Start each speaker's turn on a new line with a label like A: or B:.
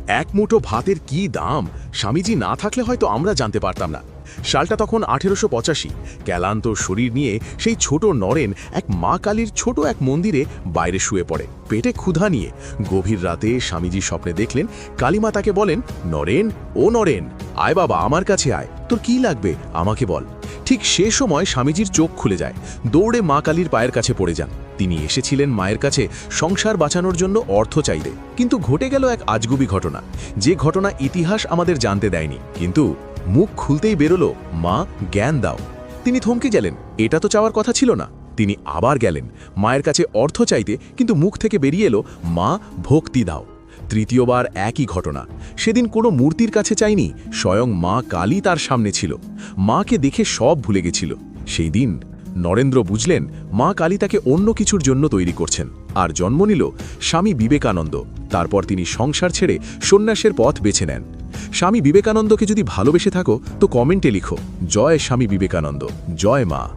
A: এক মুঠো ভাতের কি দাম স্বামীজি না থাকলে হয়তো আমরা জানতে পারতাম না। সালটা তখন 1885। ক্যালান্ত শরীর নিয়ে সেই ছোট নরেন এক মা কালীর ছোট এক মন্দিরে বাইরে শুয়ে পড়ে, পেটে ক্ষুধা নিয়ে। গভীর রাতে স্বামীজি স্বপ্নে দেখলেন কালীমা তাকে বলেন, নরেন, ও নরেন, আয় বাবা, আমার কাছে আয়, তোর কি লাগবে আমাকে বল। ঠিক সে সময় স্বামীজির চোখ খুলে যায়। দৌড়ে মা কালীর পায়ের কাছে পড়ে যান। তিনি এসেছিলেন মায়ের কাছে সংসার বাঁচানোর জন্য অর্থ চাইতে। কিন্তু ঘটে গেল এক আজগুবি ঘটনা, যে ঘটনা ইতিহাস আমাদের জানতে দেয়নি। কিন্তু মুখ খুলতেই বেরোলো, মা জ্ঞান দাও। তিনি থমকে গেলেন, এটা তো চাওয়ার কথা ছিল না। তিনি আবার গেলেন মায়ের কাছে অর্থ চাইতে, কিন্তু মুখ থেকে বেরিয়ে এলো, মা ভক্তি দাও। তৃতীয়বার একই ঘটনা। সেদিন কোনো মূর্তির কাছে চাইনি, স্বয়ং মা কালী তার সামনে ছিল। মাকে দেখে সব ভুলে গেছিল। সেই দিন নরেন্দ্র বুঝলেন মা কালী তাকে অন্য কিছুর জন্য তৈরি করছেন। আর জন্ম নিল স্বামী বিবেকানন্দ। তারপর তিনি সংসার ছেড়ে সন্ন্যাসের পথ বেছে নেন। স্বামী বিবেকানন্দকে যদি ভালোবেসে থাকো তো কমেন্টে লিখো, জয় স্বামী বিবেকানন্দ, জয় মা।